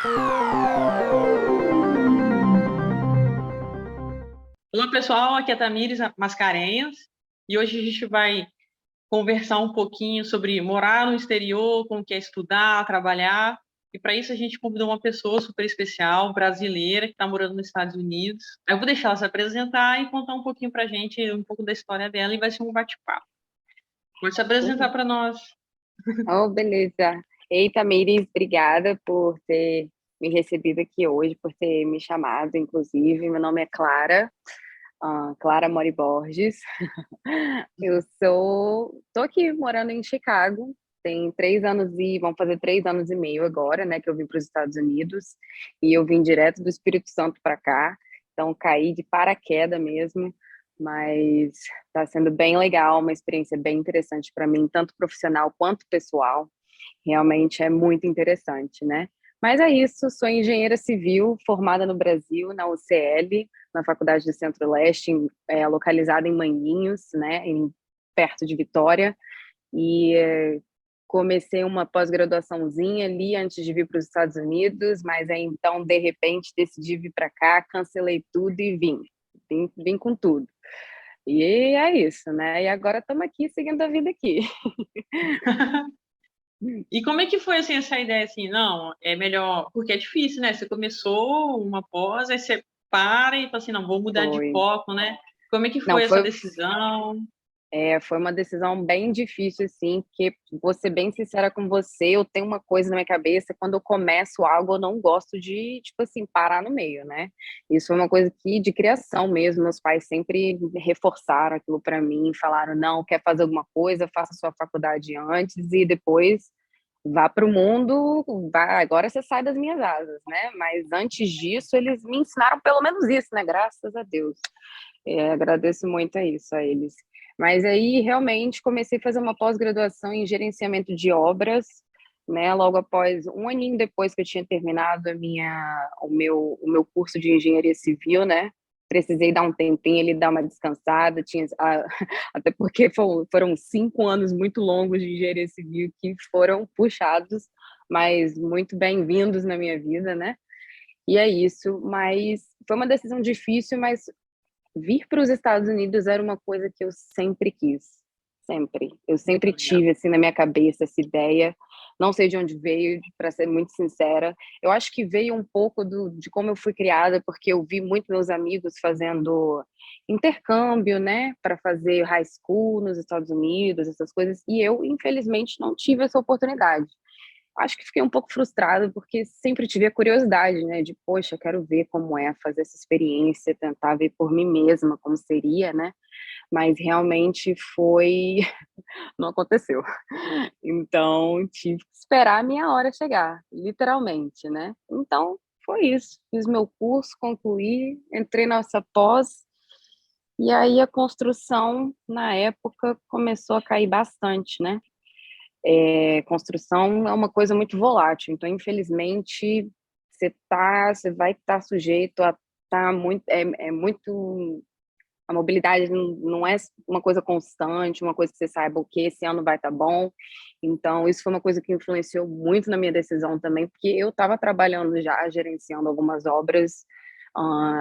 Olá, pessoal, aqui é a Tamires Mascarenhas e hoje a gente vai conversar um pouquinho sobre morar no exterior, como que é estudar, trabalhar. E para isso a gente convidou uma pessoa super especial, brasileira, que está morando nos Estados Unidos. Eu vou deixar ela se apresentar e contar um pouquinho para a gente, um pouco da história dela, e vai ser um bate-papo. Pode se apresentar Uhum. para nós. Oh, beleza. Eita, Miris, obrigada por ter me recebido aqui hoje, por ter me chamado, inclusive. Meu nome é Clara, Clara Mori Borges. Tô aqui morando em Chicago, tem 3 anos vão fazer 3 anos e meio agora, né, que eu vim para os Estados Unidos, e eu vim direto do Espírito Santo para cá, então caí de paraquedas mesmo, mas está sendo bem legal, uma experiência bem interessante para mim, tanto profissional quanto pessoal. Realmente é muito interessante, né? Mas é isso, sou engenheira civil, formada no Brasil, na UCL, na Faculdade do Centro-Leste, localizada em Manguinhos, né, perto de Vitória, e comecei uma pós-graduaçãozinha ali antes de vir para os Estados Unidos, mas aí então, de repente, decidi vir para cá, cancelei tudo e vim com tudo. E é isso, né? E agora estamos aqui seguindo a vida aqui. E como é que foi assim essa ideia assim, não, é melhor, porque é difícil, né? Você começou uma pós, aí você para e fala assim, não, vou mudar de Foi. foco, né? Como é que Não, foi essa decisão? foi uma decisão bem difícil, assim, porque, vou ser bem sincera com você, eu tenho uma coisa na minha cabeça, quando eu começo algo, eu não gosto de, tipo assim, parar no meio, né? Isso foi uma coisa que, de criação mesmo, meus pais sempre reforçaram aquilo para mim, falaram, não, quer fazer alguma coisa, faça sua faculdade antes e depois vá para o mundo, vá, agora você sai das minhas asas, né? Mas antes disso, eles me ensinaram pelo menos isso, né? Graças a Deus. Agradeço muito a isso, a eles. Mas aí, realmente, comecei a fazer uma pós-graduação em gerenciamento de obras, né? Logo após, um aninho depois que eu tinha terminado o meu curso de engenharia civil, né? Precisei dar um tempinho, ele dar uma descansada, até porque foram 5 anos muito longos de engenharia civil que foram puxados, mas muito bem-vindos na minha vida, né? E é isso, mas foi uma decisão difícil, mas vir para os Estados Unidos era uma coisa que eu sempre quis, sempre. Eu Muito sempre legal. tive assim na minha cabeça essa ideia. Não sei de onde veio, para ser muito sincera. Eu acho que veio um pouco de como eu fui criada, porque eu vi muito meus amigos fazendo intercâmbio, né, para fazer high school nos Estados Unidos, essas coisas, e eu, infelizmente, não tive essa oportunidade. Acho que fiquei um pouco frustrada, porque sempre tive a curiosidade, né, de, poxa, quero ver como é fazer essa experiência, tentar ver por mim mesma como seria, né, mas realmente não aconteceu. Então, tive que esperar a minha hora chegar, literalmente, né. Então, foi isso, fiz meu curso, concluí, entrei nessa pós, e aí a construção, na época, começou a cair bastante, né. Construção é uma coisa muito volátil, então infelizmente você vai estar sujeito a estar muito, muito, a mobilidade não é uma coisa constante, uma coisa que você saiba o que esse ano vai estar bom, então isso foi uma coisa que influenciou muito na minha decisão também, porque eu estava trabalhando já, gerenciando algumas obras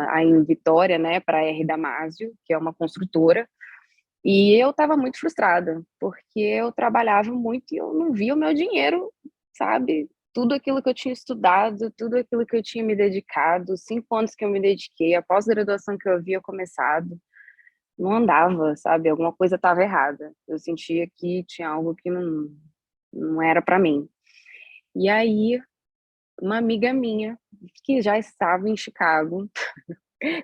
aí em Vitória, né, para a R. Damasio, que é uma construtora, e eu estava muito frustrada, porque eu trabalhava muito e eu não via o meu dinheiro, sabe? Tudo aquilo que eu tinha estudado, tudo aquilo que eu tinha me dedicado, os 5 anos que eu me dediquei, a pós-graduação que eu havia começado, não andava, sabe? Alguma coisa estava errada. Eu sentia que tinha algo que não era para mim. E aí, uma amiga minha, que já estava em Chicago,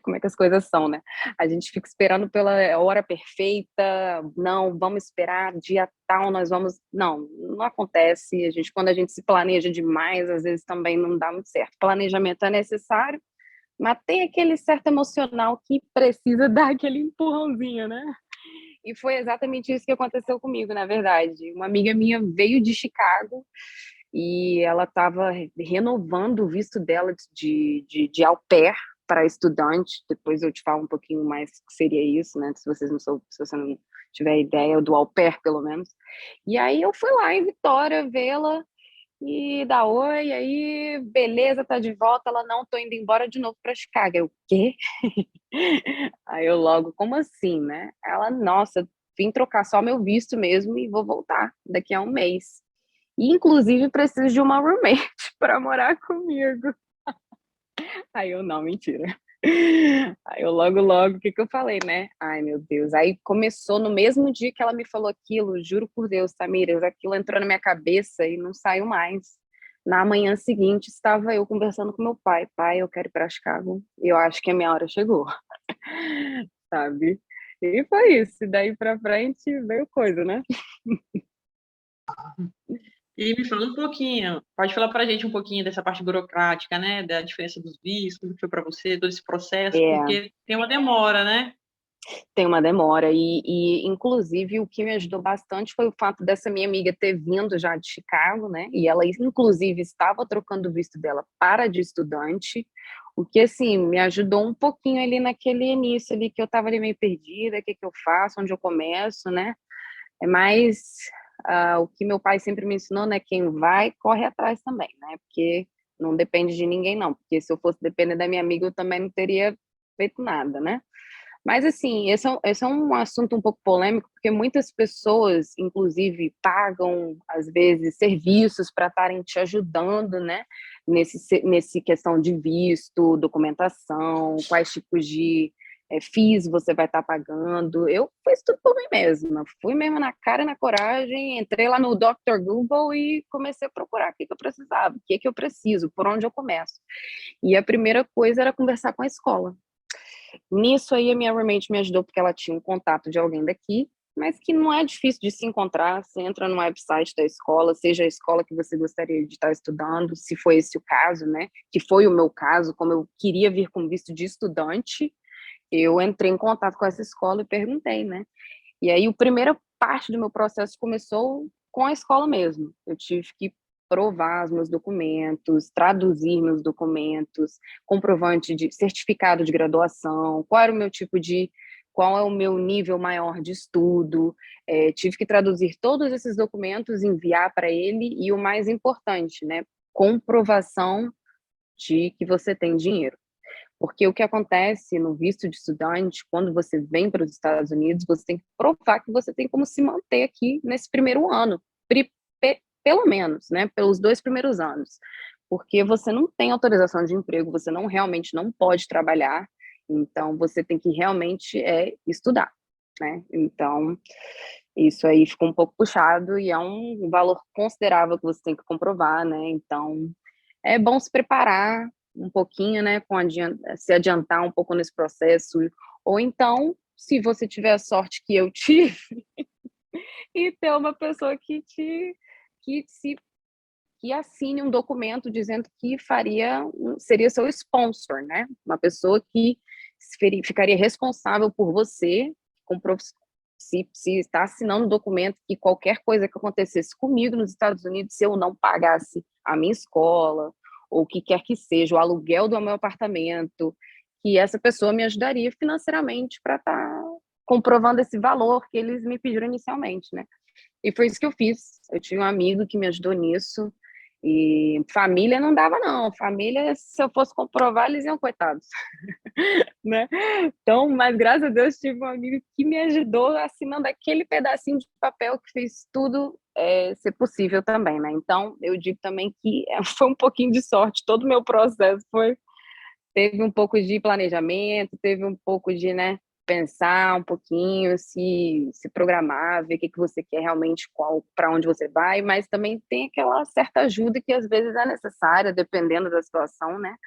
como é que as coisas são, né? A gente fica esperando pela hora perfeita, não, vamos esperar dia tal, nós vamos. Não, não acontece. Quando a gente se planeja demais, às vezes também não dá muito certo. Planejamento é necessário, mas tem aquele certo emocional que precisa dar aquele empurrãozinho, né? E foi exatamente isso que aconteceu comigo, na verdade. Uma amiga minha veio de Chicago e ela estava renovando o visto dela de au pair para estudante. Depois eu te falo um pouquinho mais o que seria isso, né? Se você não tiver ideia do au pair, pelo menos. E aí eu fui lá em Vitória vê-la e dá oi, aí, beleza, tá de volta. Ela, não, tô indo embora de novo para Chicago. Eu, o quê? Aí eu logo, como assim, né? Ela, nossa, vim trocar só meu visto mesmo e vou voltar daqui a um mês. E, inclusive, preciso de uma roommate para morar comigo. Aí eu, não, mentira. Aí eu logo, o que que eu falei, né? Ai, meu Deus. Aí começou no mesmo dia que ela me falou aquilo, juro por Deus, Tamires, aquilo entrou na minha cabeça e não saiu mais. Na manhã seguinte, estava eu conversando com meu pai. Pai, eu quero ir para Chicago. Eu acho que a minha hora chegou, sabe? E foi isso. E daí para frente veio coisa, né? E me fala um pouquinho, pode falar para a gente um pouquinho dessa parte burocrática, né? Da diferença dos vistos, como foi para você, todo esse processo, É, porque tem uma demora, né? tem uma demora inclusive o que me ajudou bastante foi o fato dessa minha amiga ter vindo já de Chicago, né? E ela inclusive estava trocando o visto dela para de estudante, o que assim me ajudou um pouquinho ali naquele início ali que eu estava ali meio perdida, o que que eu faço, onde eu começo, né? É mais o que meu pai sempre me ensinou, né? Quem vai corre atrás também, né? Porque não depende de ninguém não, porque se eu fosse depender da minha amiga eu também não teria feito nada, né? Mas, assim, esse é um assunto um pouco polêmico, porque muitas pessoas, inclusive, pagam, às vezes, serviços para estarem te ajudando, né, nesse questão de visto, documentação, quais tipos de FIIs você vai estar pagando. Eu fiz tudo por mim mesma, fui mesmo na cara e na coragem, entrei lá no Dr. Google e comecei a procurar o que que eu precisava, o que que eu preciso, por onde eu começo. E a primeira coisa era conversar com a escola. Nisso aí a minha roommate me ajudou porque ela tinha um contato de alguém daqui, mas que não é difícil de se encontrar. Você entra no website da escola, seja a escola que você gostaria de estar estudando, se foi esse o caso, né? Que foi o meu caso, como eu queria vir com visto de estudante, eu entrei em contato com essa escola e perguntei, né? E aí a primeira parte do meu processo começou com a escola mesmo. Eu tive que provar os meus documentos, traduzir meus documentos, comprovante de certificado de graduação, qual é o meu nível maior de estudo, tive que traduzir todos esses documentos, enviar para ele e o mais importante, né, comprovação de que você tem dinheiro. Porque o que acontece no visto de estudante, quando você vem para os Estados Unidos, você tem que provar que você tem como se manter aqui nesse primeiro ano, pelo menos, né, pelos 2 primeiros anos, porque você não tem autorização de emprego, você não realmente não pode trabalhar, então você tem que realmente estudar, né? Então isso aí ficou um pouco puxado e é um valor considerável que você tem que comprovar, né? Então é bom se preparar um pouquinho, né, se adiantar um pouco nesse processo, ou então, se você tiver a sorte que eu tive, e ter uma pessoa que se que assine um documento dizendo que seria seu sponsor, né? Uma pessoa que ficaria responsável por você, se está assinando um documento que qualquer coisa que acontecesse comigo nos Estados Unidos, se eu não pagasse a minha escola, ou o que quer que seja, o aluguel do meu apartamento, que essa pessoa me ajudaria financeiramente para estar comprovando esse valor que eles me pediram inicialmente, né? E foi isso que eu fiz. Eu tinha um amigo que me ajudou nisso. E família não dava, não. Família, se eu fosse comprovar, eles iam, coitados. Né? Então, mas graças a Deus, tive um amigo que me ajudou assinando aquele pedacinho de papel que fez tudo ser possível também, né? Então, eu digo também que foi um pouquinho de sorte. Todo o meu processo teve um pouco de planejamento, teve um pouco de, né, pensar um pouquinho, se programar, ver o que que você quer realmente, para onde você vai, mas também tem aquela certa ajuda que às vezes é necessária, dependendo da situação, né?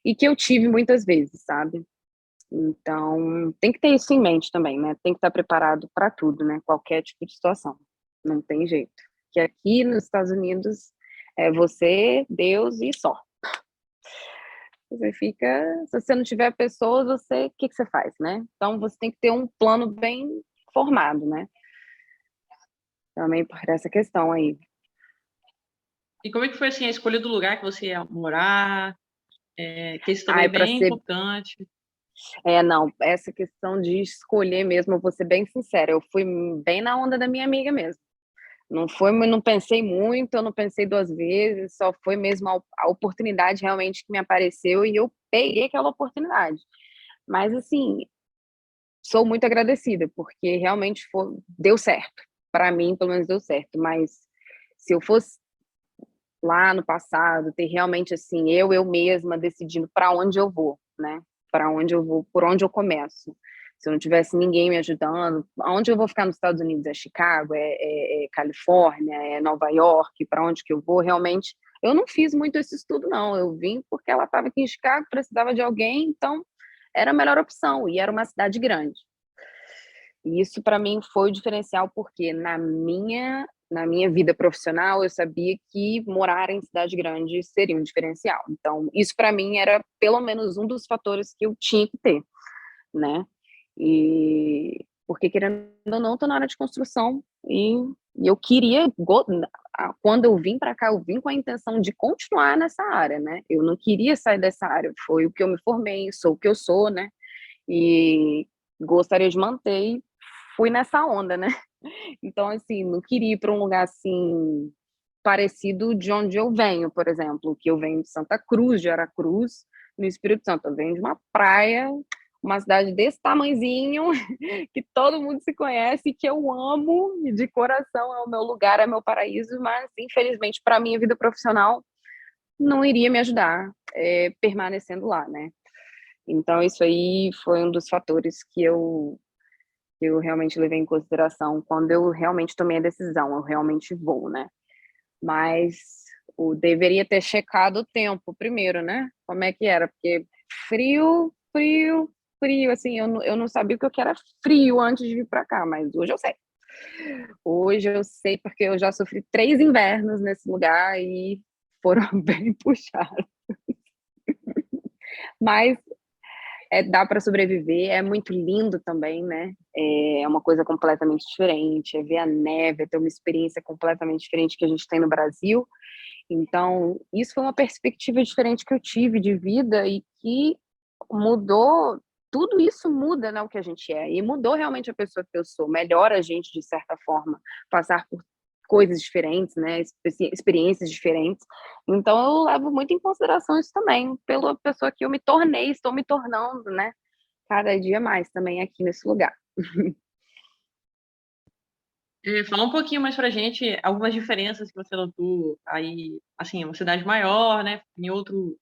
E que eu tive muitas vezes, sabe? Então, tem que ter isso em mente também, né? Tem que estar preparado para tudo, né? Qualquer tipo de situação. Não tem jeito. Que aqui nos Estados Unidos é você, Deus e só. Você fica, se você não tiver pessoas, o que que você faz, né? Então você tem que ter um plano bem formado, né? Também por essa questão aí. E como é que foi assim a escolha do lugar que você ia morar? Que isso também é Ai, para bem ser, importante. não, essa questão de escolher mesmo, eu vou ser bem sincera, eu fui bem na onda da minha amiga mesmo. Não pensei muito, eu não pensei 2 vezes, só foi mesmo a oportunidade realmente que me apareceu e eu peguei aquela oportunidade. Mas, assim, sou muito agradecida, porque realmente deu certo. Para mim, pelo menos deu certo, mas se eu fosse lá no passado, ter realmente, assim, eu mesma decidindo para onde eu vou, né, para onde eu vou, por onde eu começo. Se eu não tivesse ninguém me ajudando, aonde eu vou ficar nos Estados Unidos? É Chicago? É Califórnia? É Nova York? Para onde que eu vou? Realmente, eu não fiz muito esse estudo, não. Eu vim porque ela estava aqui em Chicago, precisava de alguém, então era a melhor opção, e era uma cidade grande. E isso para mim foi o diferencial, porque na minha vida profissional, eu sabia que morar em cidade grande seria um diferencial. Então, isso para mim era pelo menos um dos fatores que eu tinha que ter, né. E porque querendo ou não, tô na área de construção e eu queria quando eu vim para cá, eu vim com a intenção de continuar nessa área, né. Eu não queria sair dessa área, foi o que eu me formei, sou o que eu sou, né, e gostaria de manter e fui nessa onda, né. Então, assim, não queria ir para um lugar, assim, parecido de onde eu venho, por exemplo, que eu venho de Santa Cruz, de Aracruz, no Espírito Santo. Eu venho de uma praia, uma cidade desse tamanhozinho, que todo mundo se conhece, que eu amo e de coração, é o meu lugar, é meu paraíso, mas infelizmente para minha vida profissional não iria me ajudar, permanecendo lá, né. Então isso aí foi um dos fatores que eu realmente levei em consideração quando eu realmente tomei a decisão, eu realmente vou, né. Mas o deveria ter checado o tempo primeiro, né, como é que era, porque frio, frio, frio, assim, eu não sabia o que era frio antes de vir para cá, mas hoje eu sei. Hoje eu sei, porque eu já sofri 3 invernos nesse lugar e foram bem puxados. Mas dá para sobreviver, é muito lindo também, né, é uma coisa completamente diferente, é ver a neve, é ter uma experiência completamente diferente que a gente tem no Brasil. Então, isso foi uma perspectiva diferente que eu tive de vida e que mudou tudo isso muda, né, o que a gente é, e mudou realmente a pessoa que eu sou, melhora a gente de certa forma, passar por coisas diferentes, né, experiências diferentes. Então eu levo muito em consideração isso também, pela pessoa que eu me tornei, estou me tornando, né, cada dia mais também aqui nesse lugar. Fala um pouquinho mais pra gente algumas diferenças que você notou aí, assim, uma cidade maior, né, em outro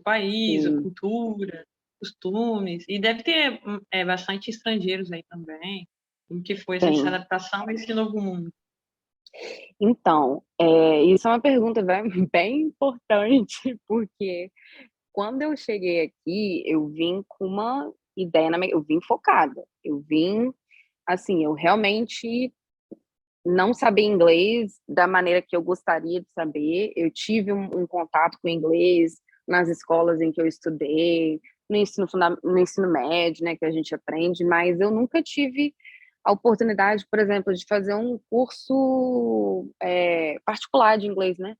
país, a Sim, cultura, costumes, e deve ter, bastante estrangeiros aí também. Como que foi essa tem. adaptação a esse novo mundo? Então, isso é uma pergunta bem bem importante, porque quando eu cheguei aqui, eu vim com uma ideia eu vim focada, eu vim, assim, eu realmente não sabia inglês da maneira que eu gostaria de saber, eu tive um contato com inglês nas escolas em que eu estudei, no ensino médio, né, que a gente aprende, mas eu nunca tive a oportunidade, por exemplo, de fazer um curso, particular de inglês, né.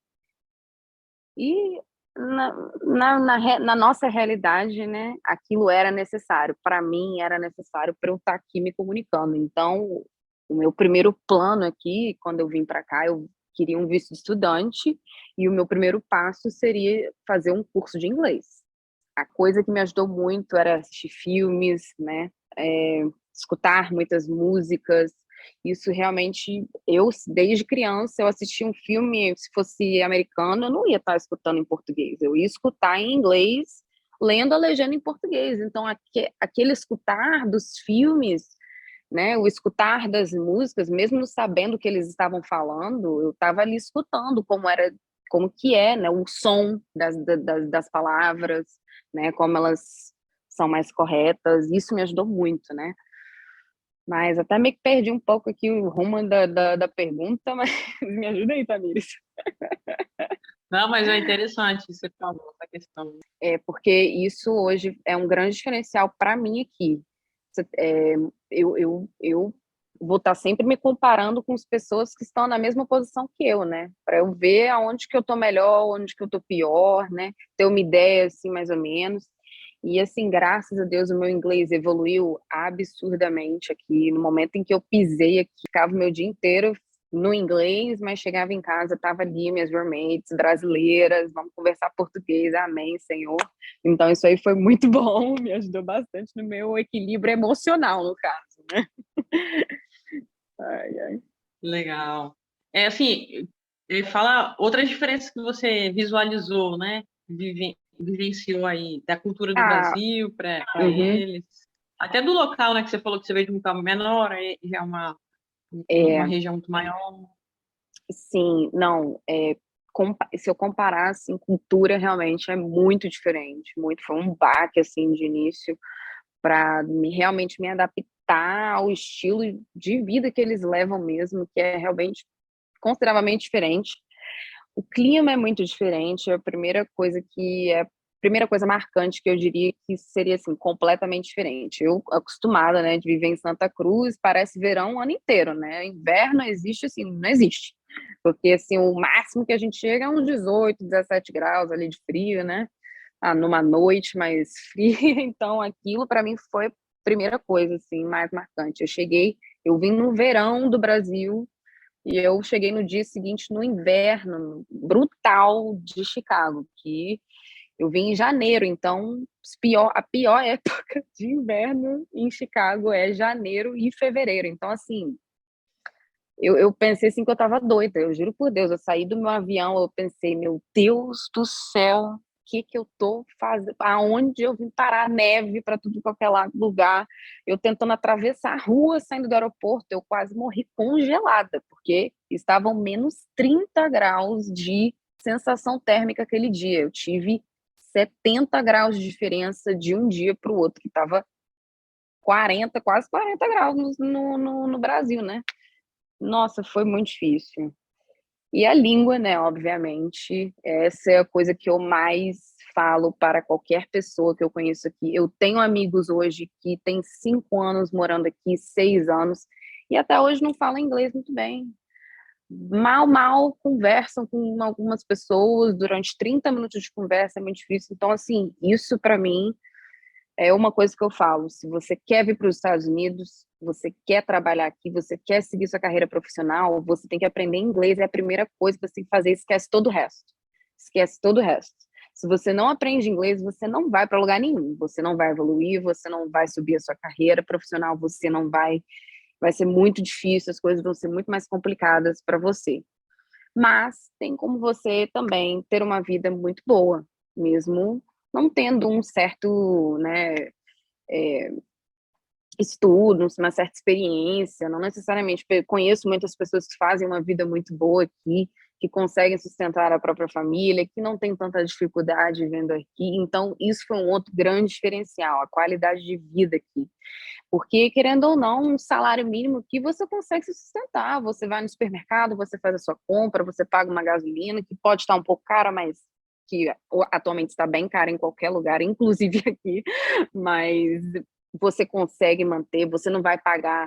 E na nossa realidade, né, aquilo era necessário, para mim era necessário para eu estar aqui me comunicando. Então, o meu primeiro plano aqui, quando eu vim para cá, eu queria um visto de estudante, e o meu primeiro passo seria fazer um curso de inglês. A coisa que me ajudou muito era assistir filmes, né, escutar muitas músicas. Isso realmente eu desde criança, eu assistia um filme, se fosse americano, eu não ia estar escutando em português, eu ia escutar em inglês, lendo a legenda em português. Então aquele escutar dos filmes, né, o escutar das músicas, mesmo não sabendo o que eles estavam falando, eu estava ali escutando como que é, né, o som das palavras, né, como elas são mais corretas, isso me ajudou muito, né. Mas até meio que perdi um pouco aqui o rumo da pergunta, mas me ajuda aí, Tamires. Não, mas é interessante isso que você falou, essa questão. É, porque isso hoje é um grande diferencial para mim aqui. Eu vou estar sempre me comparando com as pessoas que estão na mesma posição que eu, né, para eu ver aonde que eu estou melhor, onde que eu estou pior, né, ter uma ideia, assim, mais ou menos. E, assim, graças a Deus, o meu inglês evoluiu absurdamente aqui. No momento em que eu pisei aqui, ficava o meu dia inteiro no inglês, mas chegava em casa, tava ali minhas roommates brasileiras, vamos conversar português, amém, Senhor. Então isso aí foi muito bom, me ajudou bastante no meu equilíbrio emocional, no caso, né? Ai, ai. Legal. É assim, ele fala outras diferenças que você visualizou, né? Vivenciou aí da cultura do Ah, Brasil para uhum, eles. Até do local, né? Que você falou que você veio de um local menor, aí já é uma é, região muito maior. sim, não, se eu comparar, assim, cultura realmente é muito diferente, muito, foi um baque, assim, de início, para realmente me adaptar ao estilo de vida que eles levam mesmo, que é realmente consideravelmente diferente. O clima é muito diferente, a primeira coisa marcante que eu diria que seria, assim, completamente diferente. Eu, acostumada, né, de viver em Santa Cruz, parece verão o ano inteiro, né? Inverno existe, assim, não existe. Porque, assim, o máximo que a gente chega é uns 18, 17 graus ali de frio, né? Numa noite mais fria. Então, aquilo para mim foi a primeira coisa, assim, mais marcante. Eu vim no verão do Brasil e eu cheguei no dia seguinte no inverno brutal de Chicago, que eu vim em janeiro, então a pior época de inverno em Chicago é janeiro e fevereiro. Então, assim, eu pensei assim que eu estava doida, eu juro por Deus, eu saí do meu avião, eu pensei, meu Deus do céu, o que que eu tô fazendo? Aonde eu vim parar neve para tudo qualquer lugar? Eu tentando atravessar a rua saindo do aeroporto, eu quase morri congelada, porque estavam menos 30 graus de sensação térmica aquele dia. Eu tive 70 graus de diferença de um dia para o outro, que estava 40, quase 40 graus no Brasil, né? Nossa, foi muito difícil. E a língua, né, obviamente, essa é a coisa que eu mais falo para qualquer pessoa que eu conheço aqui. Eu tenho amigos hoje que têm 5 anos morando aqui, 6 anos, e até hoje não falam inglês muito bem. Mal, mal conversam com algumas pessoas, durante 30 minutos de conversa é muito difícil. Então, assim, isso para mim é uma coisa que eu falo, se você quer vir para os Estados Unidos, você quer trabalhar aqui, você quer seguir sua carreira profissional, você tem que aprender inglês, é a primeira coisa que você tem que fazer, esquece todo o resto. Esquece todo o resto. Se você não aprende inglês, você não vai para lugar nenhum, você não vai evoluir, você não vai subir a sua carreira profissional, você não vai ser muito difícil, as coisas vão ser muito mais complicadas para você. Mas tem como você também ter uma vida muito boa, mesmo não tendo um certo, né, estudo, uma certa experiência, não necessariamente conheço muitas pessoas que fazem uma vida muito boa aqui, que conseguem sustentar a própria família, que não tem tanta dificuldade vivendo aqui. Então, isso foi um outro grande diferencial, a qualidade de vida aqui. Porque, querendo ou não, um salário mínimo aqui você consegue se sustentar. Você vai no supermercado, você faz a sua compra, você paga uma gasolina, que pode estar um pouco cara, mas que atualmente está bem cara em qualquer lugar, inclusive aqui, mas você consegue manter, você não vai pagar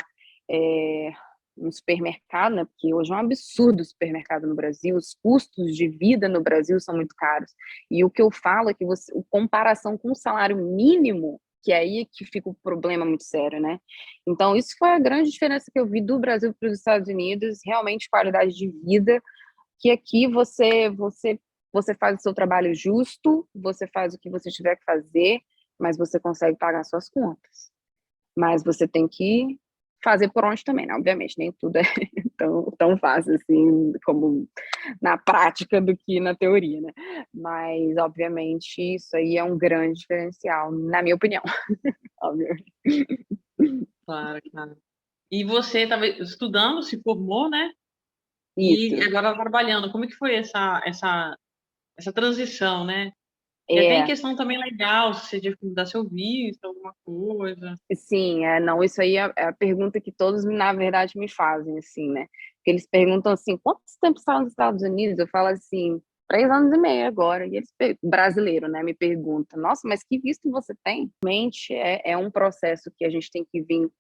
no supermercado, né? Porque hoje é um absurdo o supermercado no Brasil, os custos de vida no Brasil são muito caros. E o que eu falo é que comparação com o salário mínimo, que aí é que fica o problema muito sério, né? Então, isso foi a grande diferença que eu vi do Brasil para os Estados Unidos, realmente qualidade de vida, que aqui você faz o seu trabalho justo, você faz o que você tiver que fazer, mas você consegue pagar suas contas. Mas você tem que fazer por onde também, né? Obviamente, nem tudo é tão fácil assim, como na prática do que na teoria, né? Mas, obviamente, isso aí é um grande diferencial, na minha opinião. Obviamente. Claro, claro. E você estava estudando, se formou, né? E Isso. agora tá trabalhando. Como é que foi essa transição, né? E até em É, questão também legal, se você teve que mudar seu visto, alguma coisa. sim, não, isso aí é a pergunta que todos, na verdade, me fazem, assim, né? Porque eles perguntam assim, quanto tempo você está nos Estados Unidos? Eu falo assim, 3 anos e meio agora. E eles, brasileiro, né, me perguntam, nossa, mas que visto você tem? Realmente é um processo que a gente tem que vir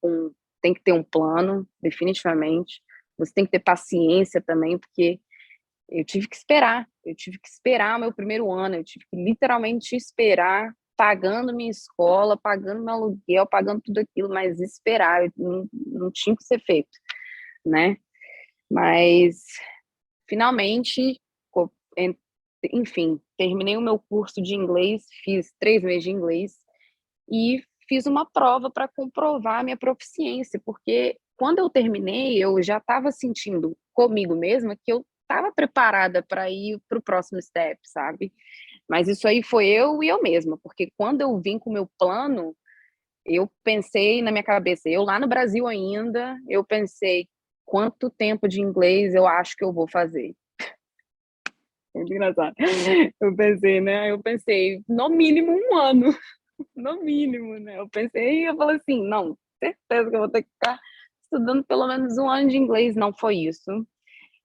tem que ter um plano, definitivamente. Você tem que ter paciência também, porque eu tive que esperar o meu primeiro ano, eu tive que literalmente esperar, pagando minha escola, pagando meu aluguel, pagando tudo aquilo, mas esperar, não tinha que ser feito, né? Mas, finalmente, enfim, terminei o meu curso de inglês, fiz 3 meses de inglês e fiz uma prova para comprovar a minha proficiência, porque quando eu terminei, eu já estava sentindo comigo mesma que eu estava preparada para ir para o próximo step, sabe? Mas isso aí foi eu e eu mesma, porque quando eu vim com o meu plano, eu pensei na minha cabeça, eu lá no Brasil ainda, eu pensei quanto tempo de inglês eu acho que eu vou fazer. Muito engraçado. Eu pensei, no mínimo 1 ano, no mínimo, né? Eu pensei, eu falei assim, não, certeza que eu vou ter que ficar estudando pelo menos 1 ano de inglês. Não foi isso.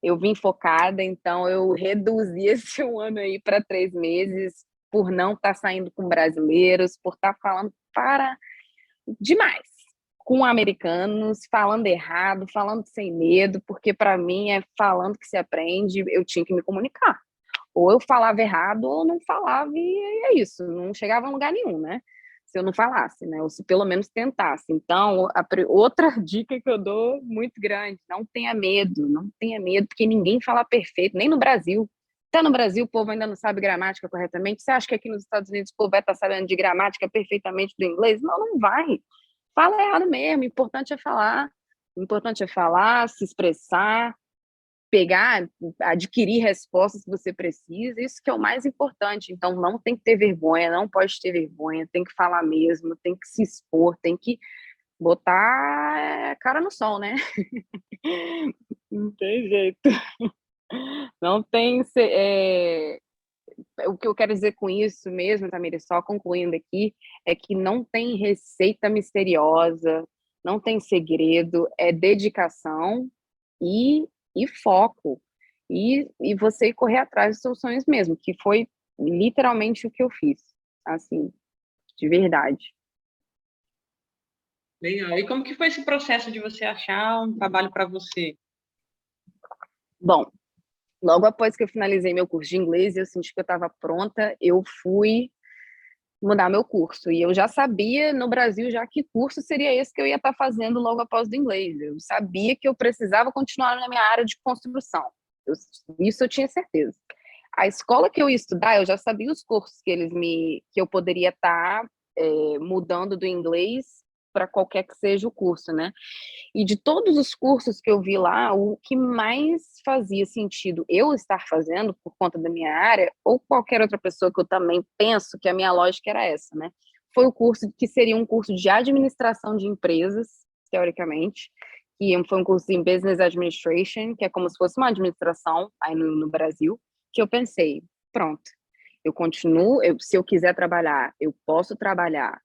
Eu vim focada, então eu reduzi esse 1 ano aí para 3 meses, por não estar saindo com brasileiros, por estar falando para demais com americanos, falando errado, falando sem medo, porque para mim é falando que se aprende, eu tinha que me comunicar. Ou eu falava errado ou não falava e é isso, não chegava a lugar nenhum, né? Se eu não falasse, né? Ou se pelo menos tentasse. Então, outra dica que eu dou muito grande, não tenha medo, não tenha medo, porque ninguém fala perfeito, nem no Brasil. Até no Brasil o povo ainda não sabe gramática corretamente. Você acha que aqui nos Estados Unidos o povo vai estar sabendo de gramática perfeitamente do inglês? Não, não vai. Fala errado mesmo, o importante é falar. O importante é falar, se expressar, pegar, adquirir respostas que você precisa, isso que é o mais importante. Então, não tem que ter vergonha, não pode ter vergonha, tem que falar mesmo, tem que se expor, tem que botar a cara no sol, né? Não tem jeito. Não tem. O que eu quero dizer com isso mesmo, Tamiri, só concluindo aqui, é que não tem receita misteriosa, não tem segredo, é dedicação e foco. E você correr atrás dos seus sonhos mesmo, que foi literalmente o que eu fiz, assim, de verdade. Legal. E como que foi esse processo de você achar um trabalho para você? Bom, logo após que eu finalizei meu curso de inglês, eu senti que eu estava pronta, eu fui mudar meu curso. E eu já sabia no Brasil já que curso seria esse que eu ia estar fazendo logo após do inglês. Eu sabia que eu precisava continuar na minha área de construção. Isso eu tinha certeza. A escola que eu ia estudar, eu já sabia os cursos que eu poderia estar mudando do inglês para qualquer que seja o curso, né? E de todos os cursos que eu vi lá, o que mais fazia sentido eu estar fazendo por conta da minha área, ou qualquer outra pessoa que eu também penso que a minha lógica era essa, né? Foi o curso que seria um curso de administração de empresas, teoricamente, que foi um curso em Business Administration, que é como se fosse uma administração aí no Brasil, que eu pensei, pronto, eu continuo, se eu quiser trabalhar, eu posso trabalhar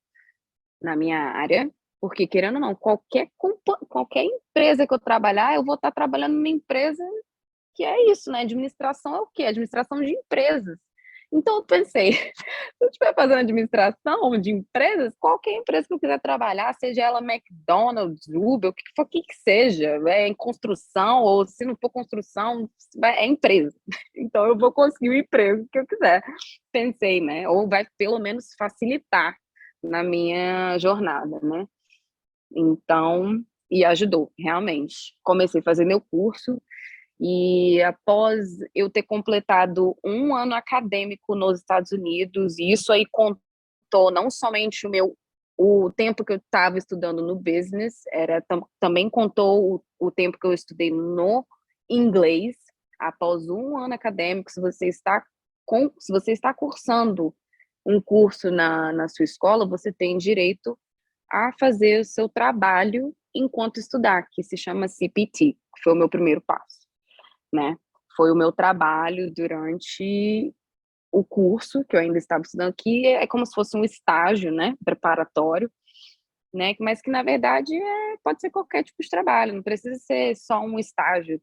na minha área, porque querendo ou não, qualquer empresa que eu trabalhar, eu vou estar trabalhando numa empresa que é isso, né? Administração é o quê? Administração de empresas. Então eu pensei, se eu estiver fazendo administração de empresas, qualquer empresa que eu quiser trabalhar, seja ela McDonald's, Uber, o que for que seja, em construção, ou se não for construção, é empresa. Então eu vou conseguir o emprego que eu quiser. Pensei, né? Ou vai pelo menos facilitar na minha jornada, né? Então, e ajudou, realmente. Comecei a fazer meu curso e após eu ter completado 1 ano acadêmico nos Estados Unidos, e isso aí contou não somente o tempo que eu estava estudando no business, também contou o tempo que eu estudei no inglês. Após 1 ano acadêmico, se você está cursando um curso na sua escola, você tem direito a fazer o seu trabalho enquanto estudar, que se chama CPT, que foi o meu primeiro passo, né? Foi o meu trabalho durante o curso que eu ainda estava estudando, que é como se fosse um estágio, né, preparatório, né, mas que na verdade pode ser qualquer tipo de trabalho, não precisa ser só um estágio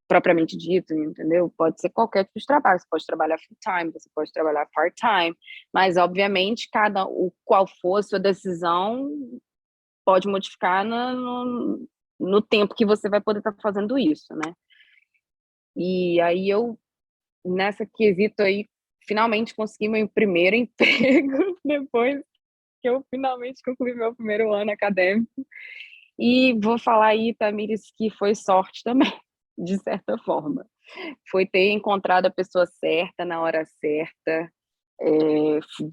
propriamente dito, entendeu? Pode ser qualquer tipo de trabalho, você pode trabalhar full time, você pode trabalhar part time, mas obviamente qual for a sua decisão pode modificar no tempo que você vai poder estar fazendo isso, né? E aí nessa quesito aí, finalmente consegui meu primeiro emprego, depois que eu finalmente concluí meu primeiro ano acadêmico. E vou falar aí, Tamires, que foi sorte também, de certa forma. Foi ter encontrado a pessoa certa na hora certa,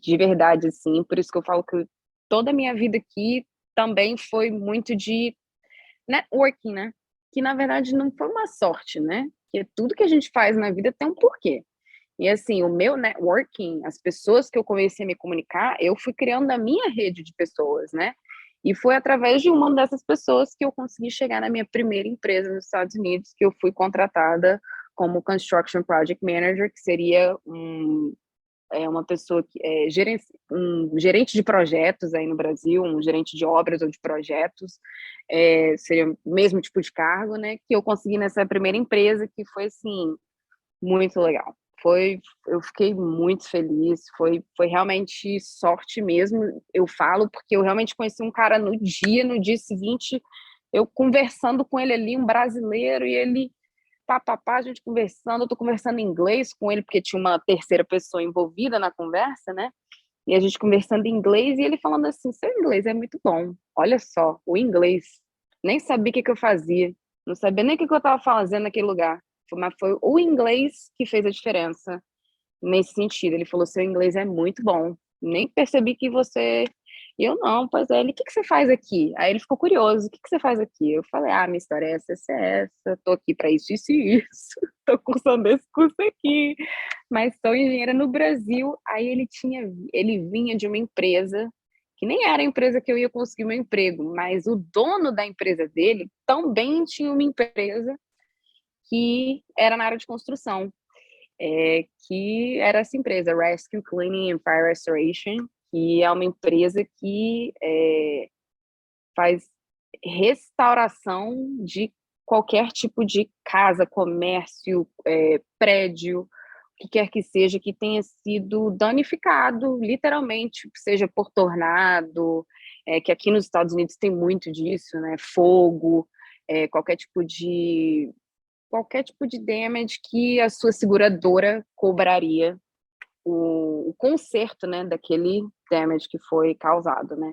de verdade, assim. Por isso que eu falo que toda a minha vida aqui também foi muito de networking, né? Que na verdade não foi uma sorte, né? Que tudo que a gente faz na vida tem um porquê. E assim, o meu networking, as pessoas que eu comecei a me comunicar, eu fui criando a minha rede de pessoas, né? E foi através de uma dessas pessoas que eu consegui chegar na minha primeira empresa nos Estados Unidos, que eu fui contratada como Construction Project Manager, que seria uma pessoa que é um gerente de projetos aí no Brasil, um gerente de obras ou de projetos, seria o mesmo tipo de cargo, né? Que eu consegui nessa primeira empresa, que foi assim muito legal. Eu fiquei muito feliz, foi realmente sorte mesmo, eu falo, porque eu realmente conheci um cara no dia seguinte, eu conversando com ele ali, um brasileiro, e ele, a gente conversando, eu tô conversando em inglês com ele, porque tinha uma terceira pessoa envolvida na conversa, né? E a gente conversando em inglês, e ele falando assim, seu inglês é muito bom, olha só, o inglês, nem sabia o que eu fazia, não sabia nem o que eu estava fazendo naquele lugar, mas foi o inglês que fez a diferença nesse sentido. Ele falou: seu inglês é muito bom. Nem percebi que você. E eu não, pois é. Ele, o que que você faz aqui? Aí ele ficou curioso: o que que você faz aqui? Eu falei: ah, minha história é essa, tô aqui para isso, isso e isso, tô cursando esse curso aqui, mas sou engenheira no Brasil. Aí ele vinha de uma empresa que nem era a empresa que eu ia conseguir meu emprego, mas o dono da empresa dele também tinha uma empresa que era na área de construção, que era essa empresa, Rescue Cleaning and Fire Restoration, que é uma empresa que faz restauração de qualquer tipo de casa, comércio, prédio, o que quer que seja, que tenha sido danificado, literalmente, seja por tornado, que aqui nos Estados Unidos tem muito disso, né? Fogo, qualquer tipo de damage que a sua seguradora cobraria o conserto, né, daquele damage que foi causado, né?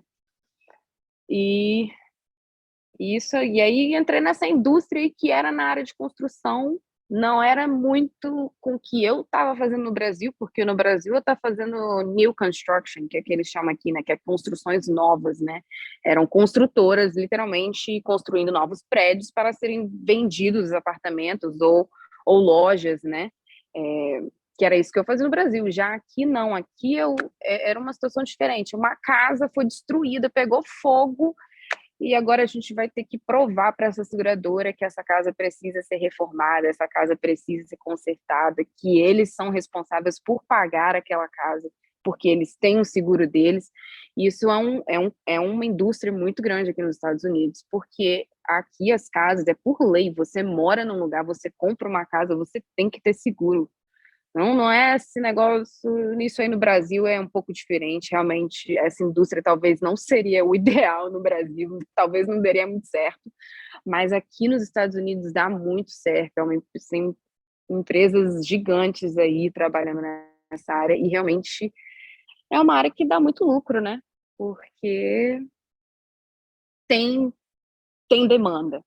E e aí entrei nessa indústria que era na área de construção, não era muito com o que eu estava fazendo no Brasil, porque no Brasil eu estava fazendo new construction, que é que eles chamam aqui, né, que é construções novas, né? Eram construtoras, literalmente, construindo novos prédios para serem vendidos apartamentos ou lojas, né? Que era isso que eu fazia no Brasil. Já aqui não, aqui era uma situação diferente. Uma casa foi destruída, pegou fogo, e agora a gente vai ter que provar para essa seguradora que essa casa precisa ser reformada, essa casa precisa ser consertada, que eles são responsáveis por pagar aquela casa, porque eles têm o seguro deles. Isso é uma indústria muito grande aqui nos Estados Unidos, porque aqui as casas, é por lei, você mora num lugar, você compra uma casa, você tem que ter seguro. Não é esse negócio, isso aí no Brasil é um pouco diferente, realmente essa indústria talvez não seria o ideal no Brasil, talvez não daria muito certo, mas aqui nos Estados Unidos dá muito certo, tem empresas gigantes aí trabalhando nessa área, e realmente é uma área que dá muito lucro, né? Porque tem, tem demanda,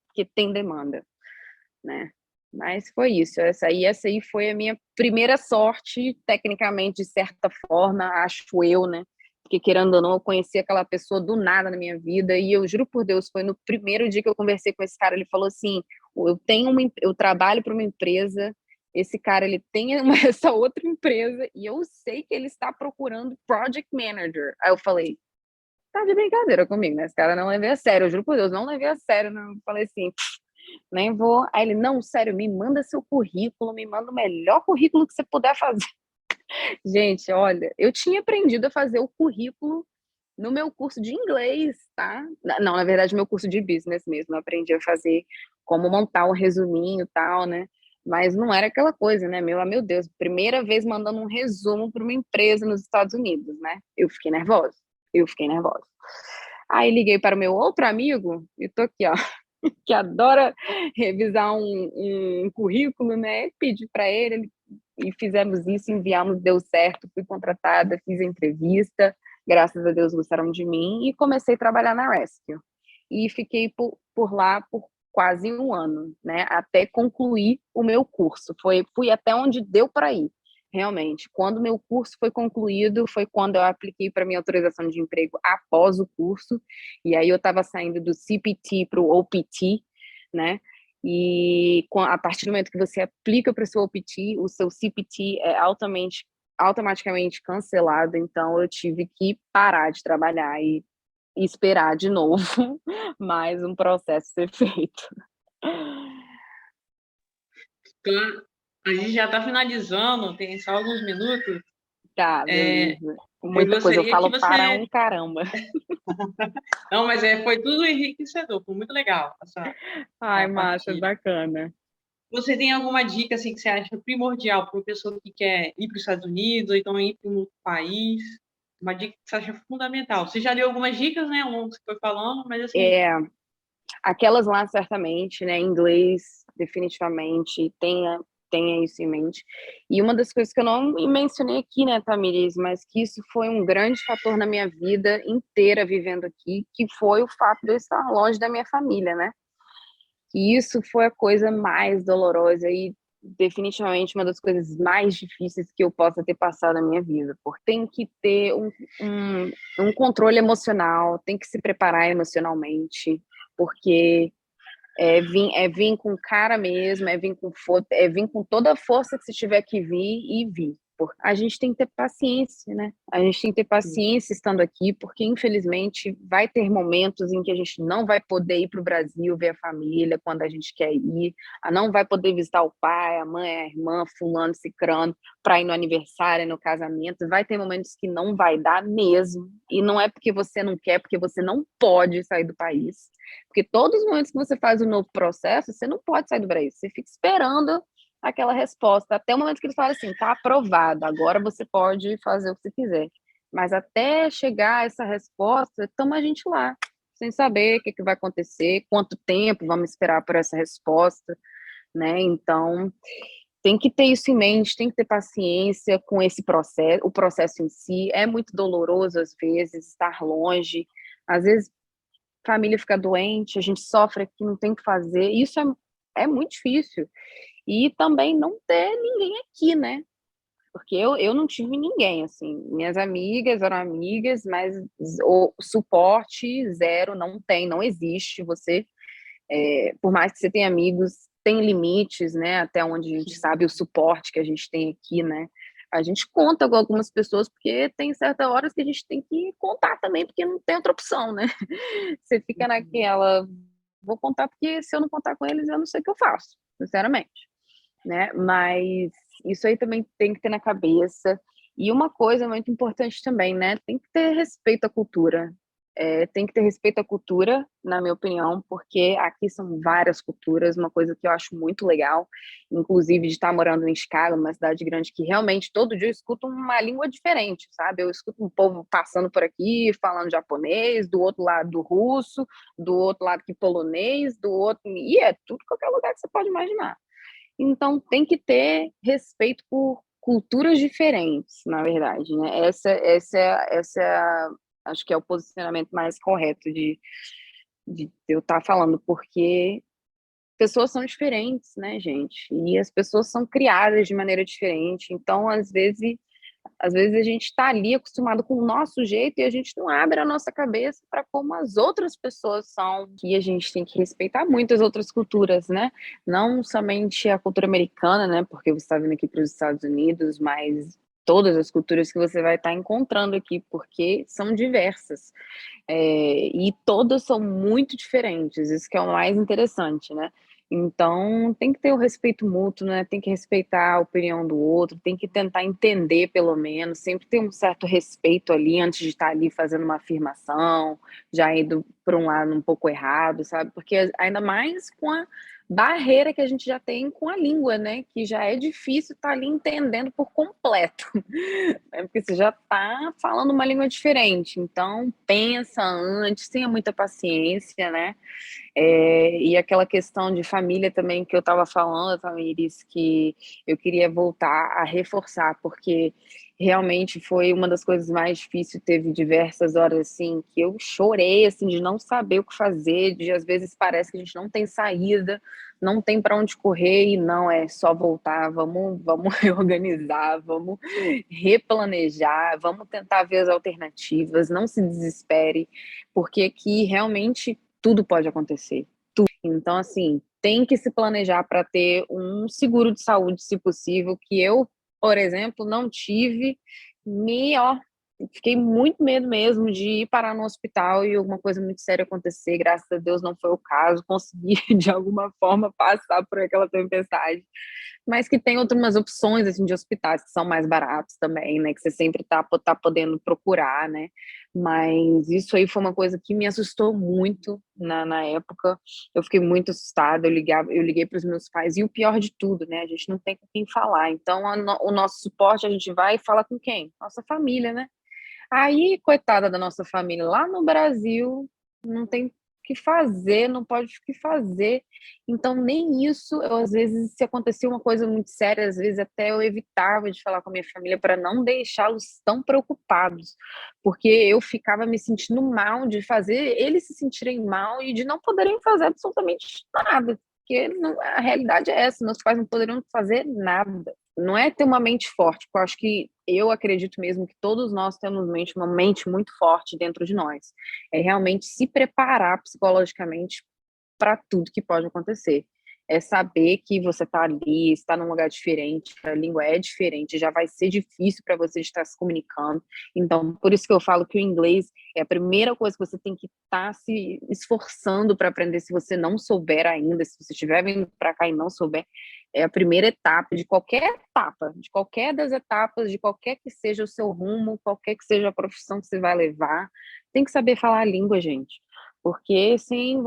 né? Mas foi isso, essa aí foi a minha primeira sorte, tecnicamente, de certa forma, acho eu, né? Porque, querendo ou não, eu conheci aquela pessoa do nada na minha vida, e eu juro por Deus, foi no primeiro dia que eu conversei com esse cara, ele falou assim, eu trabalho para uma empresa, esse cara, ele tem essa outra empresa, e eu sei que ele está procurando project manager. Aí eu falei, tá de brincadeira comigo, né? Esse cara não levei a sério, eu juro por Deus, não levei a sério, não. Falei assim, nem vou. Aí ele, não, sério, me manda seu currículo, me manda o melhor currículo que você puder fazer. Gente, olha, eu tinha aprendido a fazer o currículo no meu curso de inglês, tá? Não, na verdade, meu curso de business mesmo, eu aprendi a fazer como montar um resuminho e tal, né? Mas não era aquela coisa, né? Meu Deus, primeira vez mandando um resumo para uma empresa nos Estados Unidos, né? Eu fiquei nervosa. Aí liguei para o meu outro amigo, e tô aqui, ó, que adora revisar um currículo, né? Pedi para ele e fizemos isso, enviamos, deu certo, fui contratada, fiz a entrevista, graças a Deus gostaram de mim e comecei a trabalhar na Rescue. e fiquei por lá por quase um ano, né? Até concluir o meu curso. Fui até onde deu para ir, realmente. Quando o meu curso foi concluído, foi quando eu apliquei para minha autorização de emprego após o curso, e aí eu estava saindo do CPT para o OPT, né? E a partir do momento que você aplica para o seu OPT, o seu CPT é automaticamente cancelado, então eu tive que parar de trabalhar e esperar de novo mais um processo ser feito. Então, a gente já está finalizando, tem só alguns minutos. Tá, beleza. Eu Muita coisa, eu gostaria que falo para você. um caramba. Não, mas foi tudo enriquecedor, foi muito legal Ai, essa massa, partilha. bacana. Você tem alguma dica assim, que você acha primordial para uma pessoa que quer ir para os Estados Unidos ou então ir para um outro país? Uma dica que você acha fundamental? Você já deu algumas dicas, né, ao longo que você foi falando, mas assim. Aquelas lá, certamente, né, inglês, definitivamente, tenha isso em mente. E uma das coisas que eu não mencionei aqui, né, Tamires, mas que isso foi um grande fator na minha vida inteira vivendo aqui, que foi o fato de eu estar longe da minha família, né? E isso foi a coisa mais dolorosa e definitivamente uma das coisas mais difíceis que eu possa ter passado na minha vida, porque tem que ter um controle emocional, tem que se preparar emocionalmente, porque vir com cara mesmo, vir com toda a força que você tiver que vir e vir. A gente tem que ter paciência, né? A gente tem que ter paciência estando aqui, porque infelizmente vai ter momentos em que a gente não vai poder ir para o Brasil ver a família quando a gente quer ir, não vai poder visitar o pai, a mãe, a irmã, fulano, cicrano, para ir no aniversário, no casamento. Vai ter momentos que não vai dar mesmo, e não é porque você não quer, porque você não pode sair do país. Porque todos os momentos que você faz um novo processo, você não pode sair do Brasil, você fica esperando aquela resposta, até o momento que eles falam assim, tá aprovado, agora você pode fazer o que você quiser. Mas até chegar essa resposta, estamos a gente lá, sem saber o que vai acontecer, quanto tempo vamos esperar por essa resposta, né? Então, tem que ter isso em mente, tem que ter paciência com esse processo, o processo em si é muito doloroso às vezes, estar longe, às vezes família fica doente, a gente sofre aqui, não tem o que fazer. Isso é muito difícil. E também não ter ninguém aqui, né? Porque eu não tive ninguém, assim. Minhas amigas eram amigas, mas o suporte zero, não tem, não existe. Por mais que você tenha amigos, tem limites, né? Até onde a gente sabe o suporte que a gente tem aqui, né? A gente conta com algumas pessoas, porque tem certas horas que a gente tem que contar também, porque não tem outra opção, né? Você fica naquela, vou contar porque se eu não contar com eles, eu não sei o que eu faço, sinceramente, né? Mas isso aí também tem que ter na cabeça. E uma coisa muito importante também, né? Tem que ter respeito à cultura. Tem que ter respeito à cultura, na minha opinião, porque aqui são várias culturas, uma coisa que eu acho muito legal, inclusive de estar morando em Chicago, uma cidade grande, que realmente todo dia eu escuto uma língua diferente, sabe? Eu escuto um povo passando por aqui, falando japonês, do outro lado do russo, do outro lado que polonês, do outro... E é tudo qualquer lugar que você pode imaginar. Então tem que ter respeito por culturas diferentes, na verdade, né? Acho que é o posicionamento mais correto de eu estar falando, porque pessoas são diferentes, né, gente? E as pessoas são criadas de maneira diferente. Então, às vezes a gente está ali acostumado com o nosso jeito e a gente não abre a nossa cabeça para como as outras pessoas são. E a gente tem que respeitar muito as outras culturas, né? Não somente a cultura americana, né? Porque você está vindo aqui para os Estados Unidos, mas todas as culturas que você vai estar encontrando aqui, porque são diversas. E todas são muito diferentes, isso que é o mais interessante, né? Então, tem que ter o respeito mútuo, né? Tem que respeitar a opinião do outro, tem que tentar entender, pelo menos, sempre ter um certo respeito ali antes de estar ali fazendo uma afirmação, já indo por um lado um pouco errado, sabe? Porque ainda mais com a barreira que a gente já tem com a língua, né? Que já é difícil estar ali entendendo por completo, né? Porque você já está falando uma língua diferente. Então, pensa antes, tenha muita paciência, né? E aquela questão de família também que eu estava falando, Tamiris, que eu queria voltar a reforçar, porque realmente foi uma das coisas mais difíceis. Teve diversas horas assim que eu chorei assim de não saber o que fazer, de às vezes parece que a gente não tem saída, não tem para onde correr e não é só voltar, vamos reorganizar, vamos replanejar, vamos tentar ver as alternativas, não se desespere, porque aqui realmente tudo pode acontecer. Então, assim, tem que se planejar para ter um seguro de saúde, se possível, que eu, por exemplo, não tive, ó, fiquei muito medo mesmo de ir parar no hospital e alguma coisa muito séria acontecer. Graças a Deus não foi o caso, consegui de alguma forma passar por aquela tempestade, mas que tem outras opções assim de hospitais que são mais baratos também, né, que você sempre tá podendo procurar, né. Mas isso aí foi uma coisa que me assustou muito na época. Eu fiquei muito assustada, eu liguei para os meus pais e o pior de tudo, né, a gente não tem com quem falar, então o nosso suporte a gente vai e fala com quem? Nossa família, né. Aí, coitada da nossa família lá no Brasil, não tem o que fazer, não pode o que fazer. Então, nem isso, eu às vezes, se acontecia uma coisa muito séria, às vezes até eu evitava de falar com a minha família para não deixá-los tão preocupados, porque eu ficava me sentindo mal de fazer eles se sentirem mal e de não poderem fazer absolutamente nada, porque a realidade é essa, meus pais não poderiam fazer nada. Não é ter uma mente forte, porque eu acredito mesmo que todos nós temos uma mente muito forte dentro de nós. É realmente se preparar psicologicamente para tudo que pode acontecer. É saber que você está ali, está num lugar diferente, a língua é diferente, já vai ser difícil para você estar se comunicando. Então, por isso que eu falo que o inglês é a primeira coisa que você tem que estar se esforçando para aprender, se você não souber ainda, se você estiver vindo para cá e não souber, é a primeira etapa, de qualquer das etapas, de qualquer que seja o seu rumo, qualquer que seja a profissão que você vai levar, tem que saber falar a língua, gente. Porque sem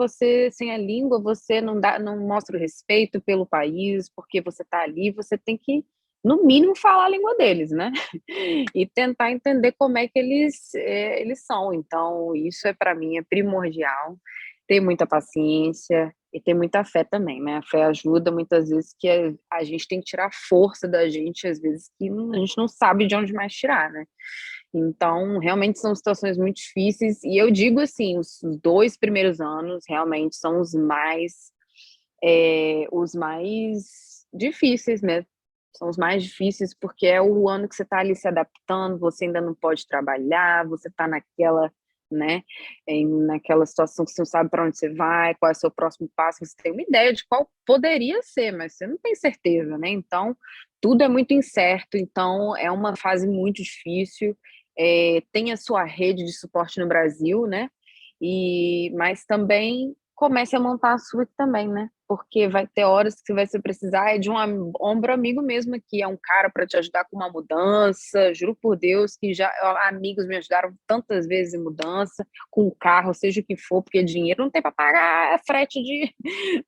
a língua, você não mostra o respeito pelo país, porque você está ali, você tem que, no mínimo, falar a língua deles, né? E tentar entender como é que eles são. Então, isso para mim é primordial. Ter muita paciência e ter muita fé também, né? A fé ajuda muitas vezes que a gente tem que tirar força da gente, às vezes que a gente não sabe de onde mais tirar, né? Então, realmente são situações muito difíceis, e eu digo assim, os 2 primeiros anos realmente são os mais difíceis mesmo, são os mais difíceis, porque é o ano que você está ali se adaptando, você ainda não pode trabalhar, você está naquela, né, naquela situação que você não sabe para onde você vai, qual é o seu próximo passo, você tem uma ideia de qual poderia ser, mas você não tem certeza, né, então tudo é muito incerto, então é uma fase muito difícil, tem a sua rede de suporte no Brasil, né, mas também comece a montar a sua aqui também, né, porque vai ter horas que você vai precisar de um ombro amigo mesmo aqui, é um cara para te ajudar com uma mudança, juro por Deus que já amigos me ajudaram tantas vezes em mudança, com o carro, seja o que for, porque dinheiro não tem para pagar frete de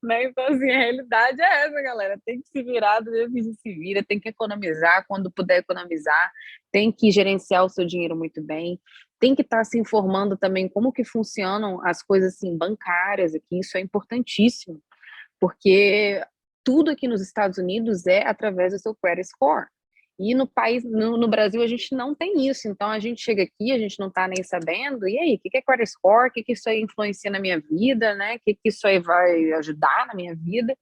né, então assim, a realidade é essa, galera, tem que se virar do jeito que se vira, tem que economizar quando puder economizar, tem que gerenciar o seu dinheiro muito bem, tem que estar se informando também como que funcionam as coisas assim bancárias aqui, isso é importantíssimo, porque tudo aqui nos Estados Unidos é através do seu credit score. E no Brasil, a gente não tem isso. Então, a gente chega aqui, a gente não está nem sabendo. E aí, o que é credit score? O que isso aí influencia na minha vida, né? O que isso aí vai ajudar na minha vida?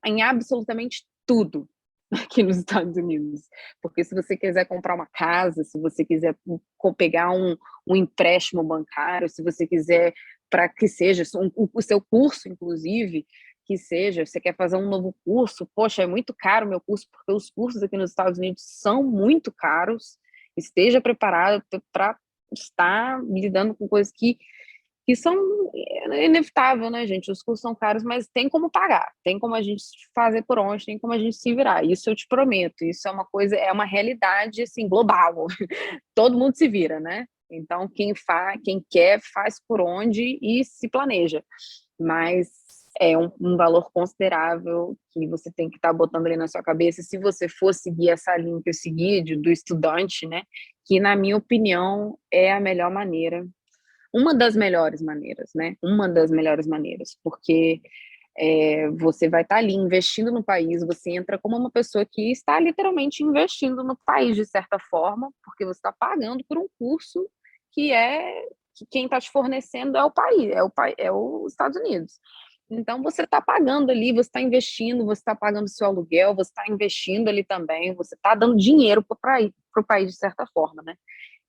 Em absolutamente tudo aqui nos Estados Unidos. Porque se você quiser comprar uma casa, se você quiser pegar um empréstimo bancário, se você quiser para que seja o seu curso, inclusive, que seja, você quer fazer um novo curso, poxa, é muito caro o meu curso, porque os cursos aqui nos Estados Unidos são muito caros, esteja preparado para estar lidando com coisas que são inevitável, né, gente? Os cursos são caros, mas tem como pagar, tem como a gente fazer por onde, tem como a gente se virar. Isso eu te prometo. Isso é uma coisa, é uma realidade assim global. Todo mundo se vira, né? Então quem quer faz por onde e se planeja. Mas é um valor considerável que você tem que estar botando ali na sua cabeça. Se você for seguir essa linha que eu segui do estudante, né? Que na minha opinião é a melhor maneira, uma das melhores maneiras, né? Uma das melhores maneiras, porque Você vai estar ali investindo no país, você entra como uma pessoa que está literalmente investindo no país, de certa forma, porque você está pagando por um curso que quem está te fornecendo é o país, é os Estados Unidos. Então, você está pagando ali, você está investindo, você está pagando seu aluguel, você está investindo ali também, você está dando dinheiro para o país, de certa forma, né?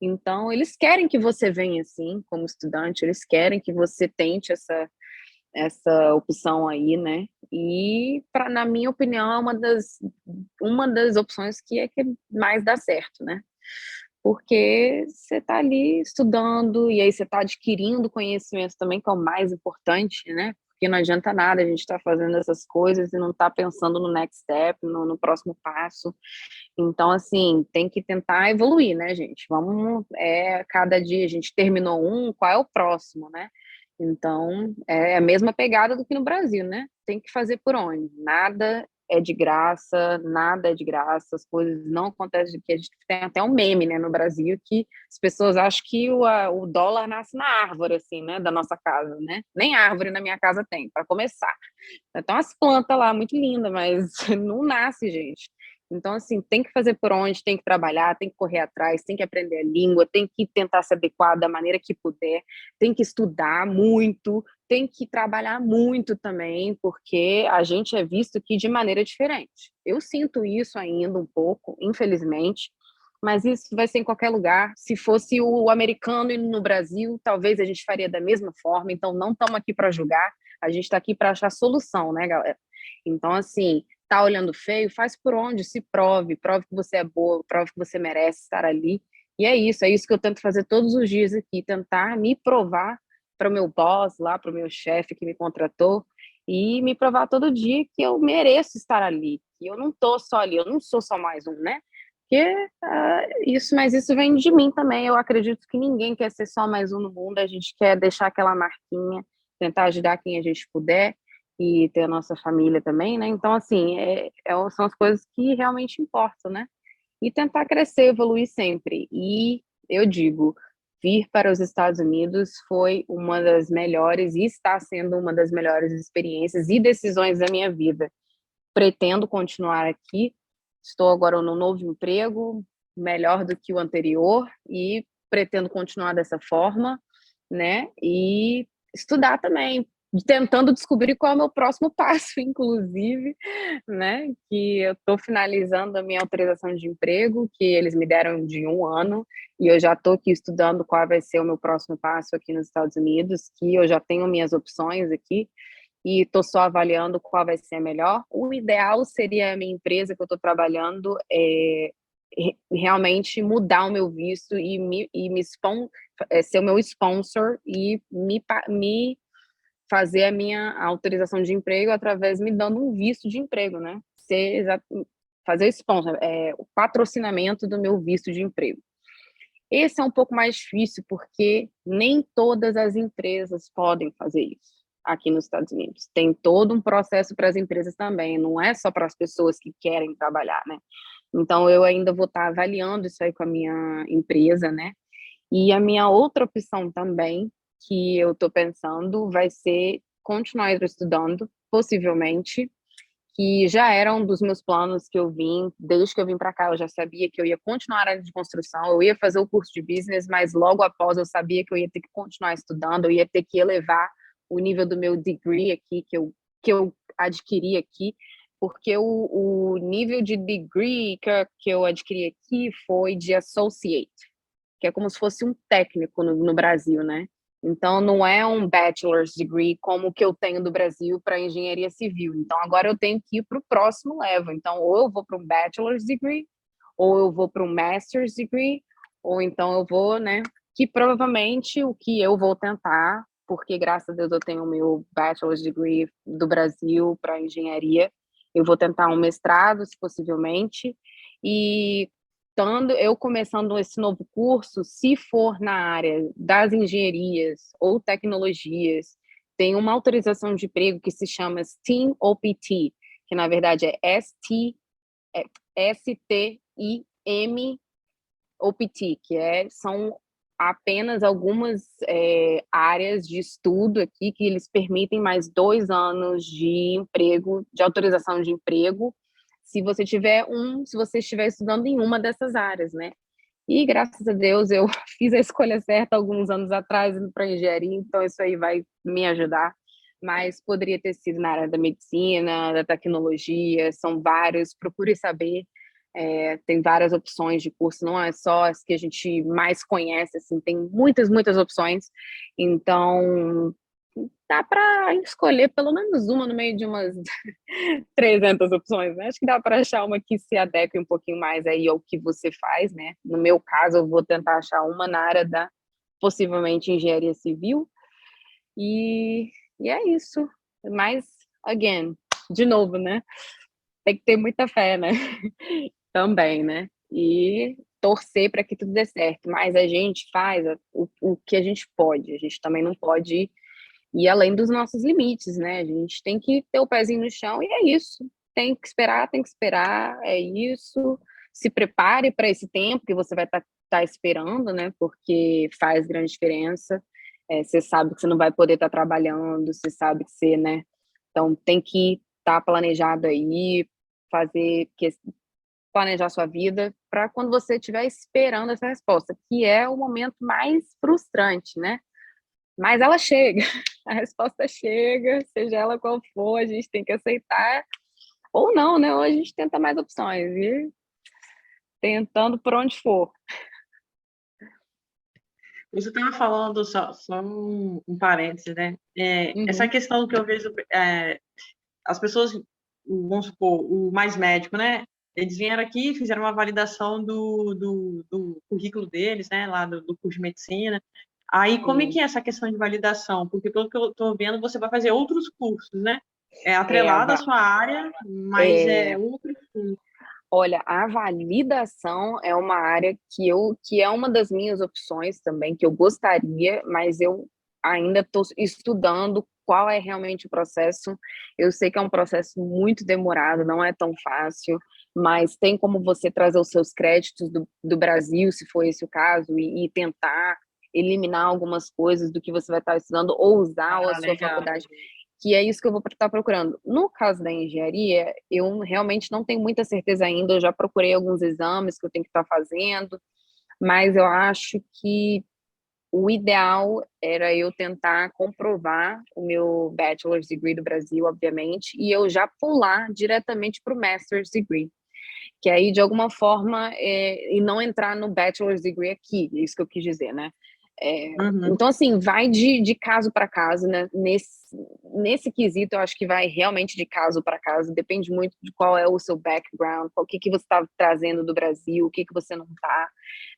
Então, eles querem que você venha assim, como estudante, eles querem que você tente essa opção aí, né? E, na minha opinião, é uma das opções que mais dá certo, né? Porque você está ali estudando e aí você está adquirindo conhecimento também, que é o mais importante, né? Porque não adianta nada a gente estar fazendo essas coisas e não estar pensando no next step, no próximo passo. Então, assim, tem que tentar evoluir, né, gente? Cada dia a gente terminou qual é o próximo, né? Então, é a mesma pegada do que no Brasil, né? Tem que fazer por onde? Nada é de graça, as coisas não acontecem, que a gente tem até um meme, né, no Brasil, que as pessoas acham que o dólar nasce na árvore, assim, né, da nossa casa, né? Nem árvore na minha casa tem, para começar. Tem umas plantas lá, muito lindas, mas não nasce, gente. Então, assim, tem que fazer por onde, tem que trabalhar, tem que correr atrás, tem que aprender a língua, tem que tentar se adequar da maneira que puder, tem que estudar muito, tem que trabalhar muito também, porque a gente é visto aqui de maneira diferente. Eu sinto isso ainda um pouco, infelizmente, mas isso vai ser em qualquer lugar. Se fosse o americano no Brasil, talvez a gente faria da mesma forma. Então, não estamos aqui para julgar, a gente está aqui para achar solução, né, galera? Então, assim, tá olhando feio, faz por onde, se prove que você é boa, prove que você merece estar ali. E é isso que eu tento fazer todos os dias aqui, tentar me provar para o meu boss lá, para o meu chefe que me contratou, e me provar todo dia que eu mereço estar ali, que eu não tô só ali, eu não sou só mais um, né? Porque mas isso vem de mim também. Eu acredito que ninguém quer ser só mais um no mundo, a gente quer deixar aquela marquinha, tentar ajudar quem a gente puder e ter a nossa família também, né? Então, assim, são as coisas que realmente importam, né? E tentar crescer, evoluir sempre. E eu digo, vir para os Estados Unidos foi uma das melhores e está sendo uma das melhores experiências e decisões da minha vida. Pretendo continuar aqui. Estou agora no novo emprego, melhor do que o anterior, e pretendo continuar dessa forma, né? E estudar também, tentando descobrir qual é o meu próximo passo, inclusive, né? Que eu estou finalizando a minha autorização de emprego, que eles me deram de 1 ano, e eu já estou aqui estudando qual vai ser o meu próximo passo aqui nos Estados Unidos, que eu já tenho minhas opções aqui, e estou só avaliando qual vai ser a melhor. O ideal seria a minha empresa que eu estou trabalhando realmente mudar o meu visto ser o meu sponsor e me fazer a minha autorização de emprego através me dando um visto de emprego, né? Fazer o sponsor, o patrocinamento do meu visto de emprego. Esse é um pouco mais difícil porque nem todas as empresas podem fazer isso aqui nos Estados Unidos. Tem todo um processo para as empresas também, não é só para as pessoas que querem trabalhar, né? Então, eu ainda vou estar avaliando isso aí com a minha empresa, né? E a minha outra opção também, que eu estou pensando, vai ser continuar estudando, possivelmente, que já era um dos meus planos que eu vim, desde que eu vim para cá, eu já sabia que eu ia continuar a área de construção, eu ia fazer o curso de business, mas logo após eu sabia que eu ia ter que continuar estudando, eu ia ter que elevar o nível do meu degree aqui, que eu adquiri aqui, porque o nível de degree que eu adquiri aqui foi de associate, que é como se fosse um técnico no Brasil, né? Então, não é um bachelor's degree como o que eu tenho do Brasil para engenharia civil. Então, agora eu tenho que ir para o próximo level. Então, ou eu vou para um bachelor's degree, ou eu vou para um master's degree, ou então eu vou, né? Que provavelmente o que eu vou tentar, porque graças a Deus eu tenho o meu bachelor's degree do Brasil para engenharia, eu vou tentar um mestrado, se possivelmente, e eu começando esse novo curso, se for na área das engenharias ou tecnologias, tem uma autorização de emprego que se chama STEAM OPT, que na verdade é STEAM OPT, são apenas algumas áreas de estudo aqui que eles permitem mais 2 anos de emprego, de autorização de emprego, se você estiver estudando em uma dessas áreas, né? E graças a Deus eu fiz a escolha certa alguns anos atrás indo para engenharia, então isso aí vai me ajudar. Mas poderia ter sido na área da medicina, da tecnologia, são vários, procure saber. Tem várias opções de curso, não é só as que a gente mais conhece, assim, tem muitas, muitas opções. Então, dá para escolher pelo menos uma no meio de umas 300 opções, né? Acho que dá para achar uma que se adeque um pouquinho mais aí ao que você faz, né? No meu caso, eu vou tentar achar uma na área da, possivelmente, engenharia civil. E, e é isso. Mas, again, de novo, né? Tem que ter muita fé, né? Também, né? E torcer para que tudo dê certo. Mas a gente faz o que a gente pode. A gente também não pode ir além dos nossos limites, né? A gente tem que ter o pezinho no chão e é isso. Tem que esperar, é isso. Se prepare para esse tempo que você vai estar esperando, né? Porque faz grande diferença. Você sabe que você não vai poder estar trabalhando, você sabe que você, né? Então tem que estar planejado aí, fazer planejar sua vida para quando você estiver esperando essa resposta, que é o momento mais frustrante, né? Mas ela chega, a resposta chega, seja ela qual for, a gente tem que aceitar, ou não, né? Ou a gente tenta mais opções, e tentando por onde for. Você estava falando, só um parênteses, né? Essa Uhum. questão que eu vejo, as pessoas, vamos supor, o mais médico, né? Eles vieram aqui, fizeram uma validação do currículo deles, né? Lá do curso de medicina. Aí, como é Sim. que é essa questão de validação? Porque, pelo que eu estou vendo, você vai fazer outros cursos, né? É É, atrelado à sua área, mas é é, outro curso. olha, a validação é uma área que é uma das minhas opções também, que eu gostaria, mas eu ainda estou estudando qual é realmente o processo. Eu sei que é um processo muito demorado, não é tão fácil, mas tem como você trazer os seus créditos do Brasil, se for esse o caso, e tentar eliminar algumas coisas do que você vai estar estudando ou usar a Ah, sua legal. faculdade, que é isso que eu vou estar procurando. No caso da engenharia, eu realmente não tenho muita certeza ainda, eu já procurei alguns exames que eu tenho que estar fazendo, mas eu acho que o ideal era eu tentar comprovar o meu bachelor's degree do Brasil, obviamente, e eu já pular diretamente para o master's degree, que aí, de alguma forma, e não entrar no bachelor's degree aqui, é isso que eu quis dizer, né? Uhum. Então, assim, vai de caso para caso, né? Nesse quesito, eu acho que vai realmente de caso para caso, depende muito de qual é o seu background, o que você está trazendo do Brasil, o que você não está,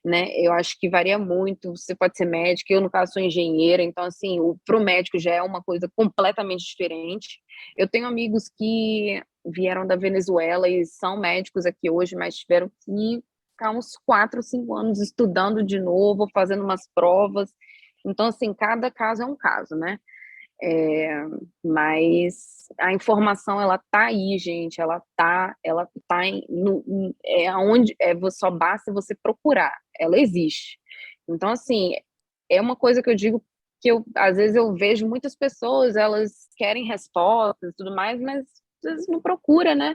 né? Eu acho que varia muito, você pode ser médico, eu, no caso, sou engenheira, então, assim, para o médico já é uma coisa completamente diferente. Eu tenho amigos que vieram da Venezuela e são médicos aqui hoje, mas tiveram que ficar uns 4, 5 anos estudando de novo, fazendo umas provas. Então, assim, cada caso é um caso, né? É, mas a informação, ela tá aí, gente, ela tá aonde só basta você procurar, ela existe. Então, assim, é uma coisa que eu digo que às vezes eu vejo muitas pessoas, elas querem respostas e tudo mais, mas às vezes não procura, né?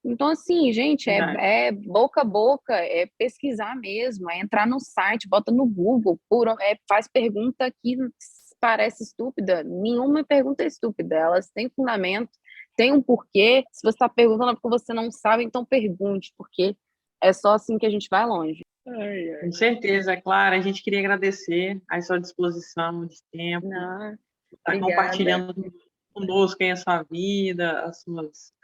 Então, assim, gente, Verdade. boca a boca, é pesquisar mesmo, é entrar no site, bota no Google, faz pergunta que parece estúpida. Nenhuma pergunta é estúpida, elas têm fundamento, têm um porquê. Se você está perguntando porque você não sabe, então pergunte, porque é só assim que a gente vai longe. Ai, ai. Com certeza, Clara. A gente queria agradecer a sua disposição de tempo, Não, estar obrigada. compartilhando conosco aí a sua vida,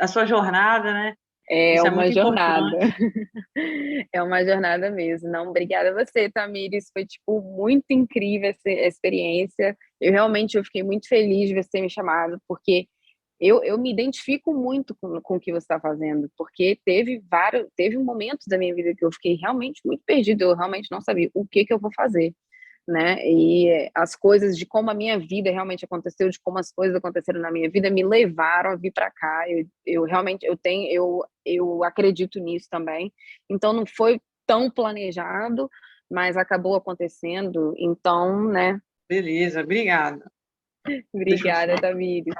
a sua jornada, né? É Isso é uma muito jornada. importante. É uma jornada mesmo. Não, obrigada a você, Tamires. Foi, tipo, muito incrível essa experiência. Eu fiquei muito feliz de você ter me chamado, porque eu me identifico muito com o que você está fazendo, porque teve um momento da minha vida que eu fiquei realmente muito perdido, eu realmente não sabia o que eu vou fazer, né? E as coisas de como a minha vida realmente aconteceu, de como as coisas aconteceram na minha vida, me levaram a vir para cá. Eu realmente eu acredito nisso também. Então não foi tão planejado, mas acabou acontecendo, então, né? Beleza, obrigada. Deixa eu Obrigada, só Tamires.